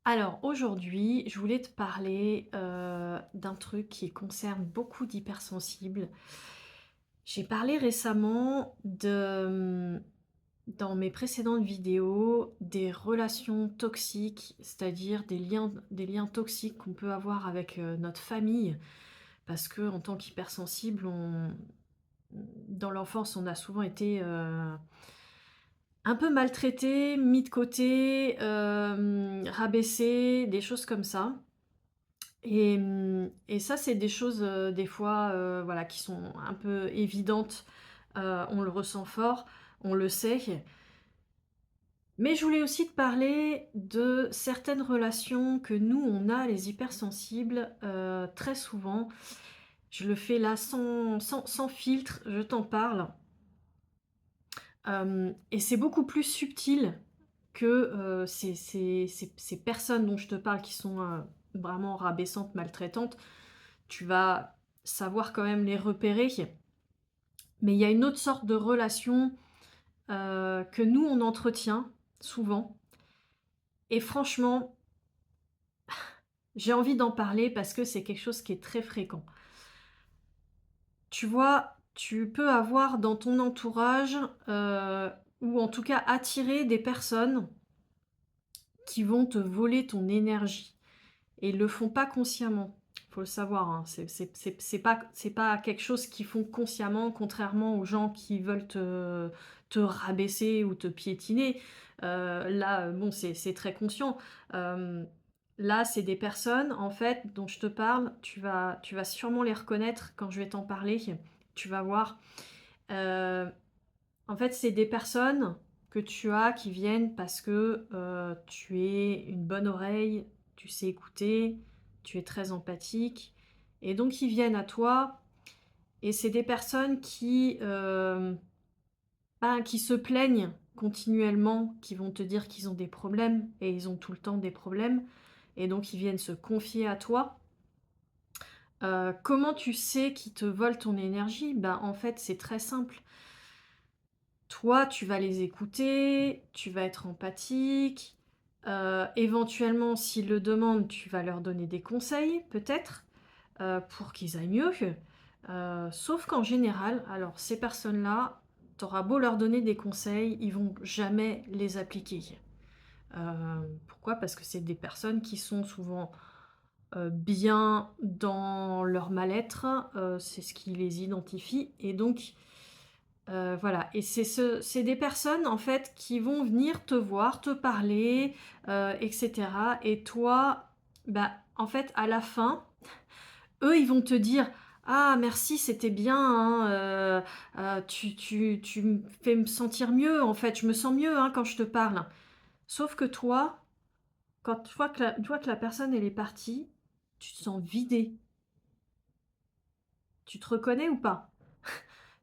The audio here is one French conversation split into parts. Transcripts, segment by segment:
Alors aujourd'hui, je voulais te parler, d'un truc qui concerne beaucoup d'hypersensibles. J'ai parlé récemment dans mes précédentes vidéos, des relations toxiques, c'est-à-dire des liens toxiques qu'on peut avoir avec, notre famille. Parce que en tant qu'hypersensible, dans l'enfance, on a souvent été, un peu maltraités, mis de côté, rabaissés, des choses comme ça. Et ça, c'est des choses, des fois, voilà, qui sont un peu évidentes, on le ressent fort, on le sait. Mais je voulais aussi te parler de certaines relations que nous, on a, les hypersensibles, très souvent. Je le fais là sans filtre, je t'en parle. Et c'est beaucoup plus subtil que, ces personnes dont je te parle qui sont, vraiment rabaissantes, maltraitantes. Tu vas savoir quand même les repérer. Mais il y a une autre sorte de relation, que nous on entretient souvent et franchement, j'ai envie d'en parler parce que c'est quelque chose qui est très fréquent. Tu vois, tu peux avoir dans ton entourage, ou en tout cas attirer des personnes qui vont te voler ton énergie et ils le font pas consciemment. Faut le savoir, hein, c'est pas quelque chose qu'ils font consciemment, contrairement aux gens qui veulent te rabaisser ou te piétiner. Là, bon, c'est très conscient. Hem, Là, c'est des personnes, en fait, dont je te parle, tu vas sûrement les reconnaître quand je vais t'en parler. Tu vas voir. Heu, En fait, c'est des personnes que tu as qui viennent parce que, tu es une bonne oreille, tu sais écouter, tu es très empathique et donc ils viennent à toi et c'est des personnes qui se plaignent continuellement, qui vont te dire qu'ils ont des problèmes et ils ont tout le temps des problèmes et donc ils viennent se confier à toi. Comment tu sais qu'ils te volent ton énergie? Ben, en fait, c'est très simple. Toi, tu vas les écouter, tu vas être empathique, éventuellement, s'ils le demandent, tu vas leur donner des conseils, peut-être, pour qu'ils aillent mieux. Sauf qu'en général, alors ces personnes-là, tu auras beau leur donner des conseils, ils vont jamais les appliquer. Pourquoi? Parce que c'est des personnes qui sont souvent, bien dans leur mal-être, c'est ce qui les identifie et donc voilà et c'est des personnes, en fait, qui vont venir te voir, te parler, et cetera et toi, bah, en fait, à la fin, eux, ils vont te dire: «Ah merci, c'était bien, hein, tu me fais me sentir mieux, en fait, je me sens mieux, hein, quand je te parle». Sauf que toi, quand tu vois que la personne, elle est partie, tu te sens vidé. Tu te reconnais ou pas?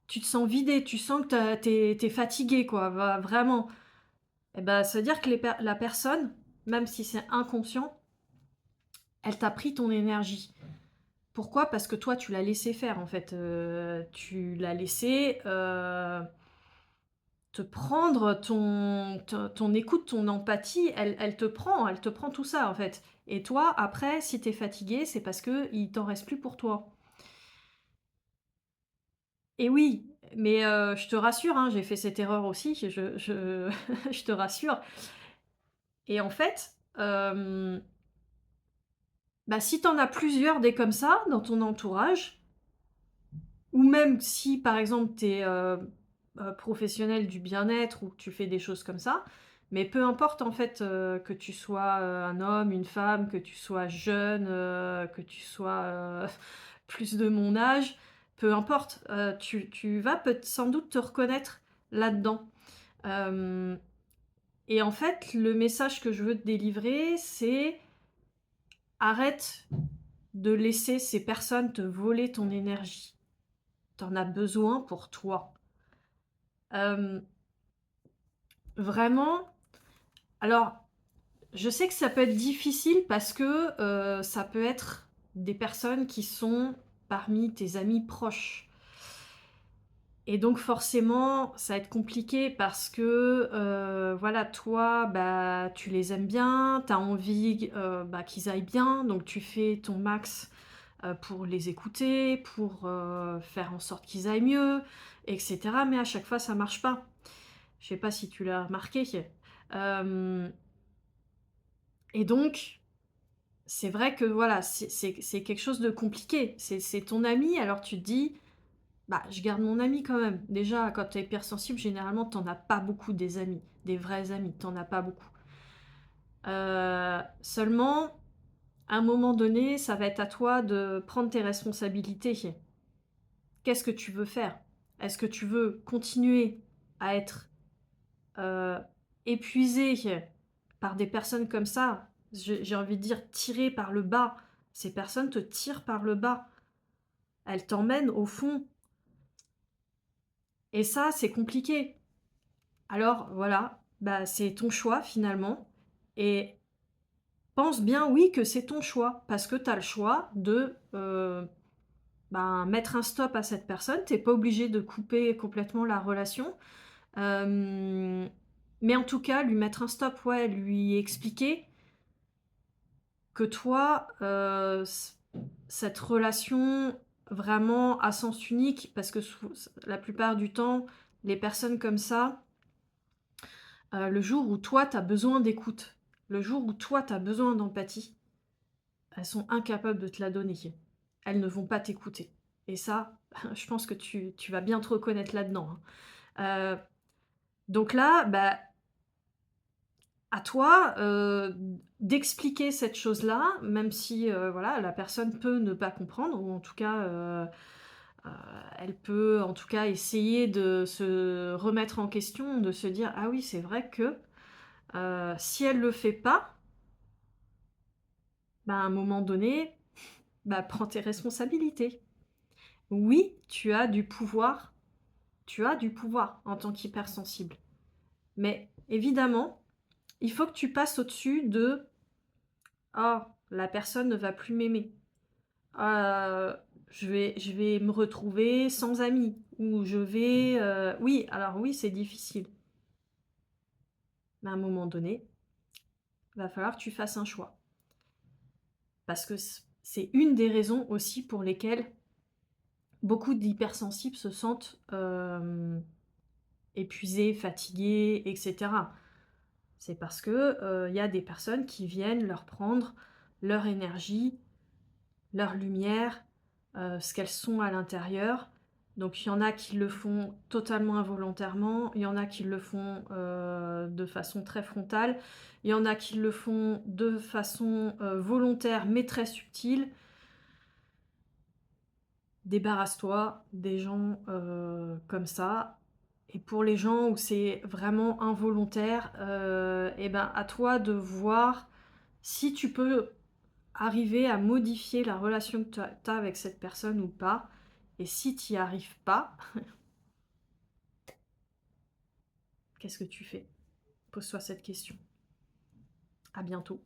Tu te sens vidé, tu sens que tu es fatigué, quoi, vraiment. Et bah, ça veut dire que la personne, même si c'est inconscient, elle t'a pris ton énergie. Pourquoi? Parce que toi, tu l'as laissé faire, en fait, tu l'as laissé, te prendre ton écoute, ton empathie, elle te prend tout ça, en fait. Et toi, après, si tu es fatigué, c'est parce qu'il t'en reste plus pour toi. Et oui, mais je te rassure, hein, j'ai fait cette erreur aussi, je je te rassure. Et en fait, bah, si tu en as plusieurs des comme ça dans ton entourage, ou même si par exemple tu es, professionnel du bien-être ou que tu fais des choses comme ça, mais peu importe en fait, que tu sois, un homme, une femme, que tu sois jeune, que tu sois, plus de mon âge, peu importe, tu vas peut sans doute te reconnaître là-dedans. Hem Et en fait, le message que je veux te délivrer, c'est: arrête de laisser ces personnes te voler ton énergie. Tu en as besoin pour toi. Hem, Vraiment, alors je sais que ça peut être difficile parce que, ça peut être des personnes qui sont parmi tes amis proches. Et donc forcément, ça va être compliqué parce que, voilà, toi, bah, tu les aimes bien, tu as envie, bah, qu'ils aillent bien, donc tu fais ton max, pour les écouter, pour, faire en sorte qu'ils aillent mieux et cetera, mais à chaque fois, ça marche pas. Je sais pas si tu l'as remarqué? Hem et donc c'est vrai que, voilà, c'est quelque chose de compliqué. C'est ton ami, alors tu te dis: «Bah, je garde mon ami quand même». Déjà, quand tu es hypersensible, généralement, tu en as pas beaucoup des amis, des vrais amis, tu en as pas beaucoup. Seulement, à un moment donné, ça va être à toi de prendre tes responsabilités. Qu'est-ce que tu veux faire? Est-ce que tu veux continuer à être, heu, épuisé par des personnes comme ça? J'ai envie de dire tiré par le bas. Ces personnes te tirent par le bas. Elles t'emmènent au fond et ça, c'est compliqué. Alors voilà, bah, c'est ton choix finalement et pense bien, oui, que c'est ton choix parce que tu as le choix de, ben, mettre un stop à cette personne. Tu es pas obligé de couper complètement la relation, hem, mais en tout cas, lui mettre un stop, ouais, lui expliquer que toi, cette relation vraiment à sens unique parce que la plupart du temps, les personnes comme ça, le jour où toi, tu as besoin d'écoute, le jour où toi, tu as besoin d'empathie, elles sont incapables de te la donner. Elles ne vont pas t'écouter et ça, je pense que tu vas bien te reconnaître là-dedans, hein. Donc là, bah, à toi, d'expliquer cette chose-là, même si, voilà, la personne peut ne pas comprendre ou en tout cas, heu, elle peut en tout cas essayer de se remettre en question, de se dire: «Ah oui, c'est vrai que, si elle le fait pas, bah, à un moment donné, bah, prends tes responsabilités». Oui, tu as du pouvoir en tant qu'hypersensible, mais évidemment, il faut que tu passes au-dessus de: «Oh, la personne ne va plus m'aimer. Heu, je vais me retrouver sans amis» ou «Je vais, oui, alors oui, c'est difficile, mais à un moment donné, va falloir que tu fasses un choix. Parce que c'est une des raisons aussi pour lesquelles beaucoup d'hypersensibles se sentent, épuisés, fatigués et cetera. C'est parce que, il y a des personnes qui viennent leur prendre leur énergie, leur lumière, ce qu'elles sont à l'intérieur. Donc il y en a qui le font totalement involontairement, il y en a qui le font, de façon très frontale, il y en a qui le font de façon, volontaire mais très subtile. Débarrasse-toi des gens, comme ça et pour les gens où c'est vraiment involontaire, et ben, à toi de voir si tu peux arriver à modifier la relation que tu as avec cette personne ou pas et si tu y arrives pas, qu'est-ce que tu fais? Pose-toi cette question. À bientôt.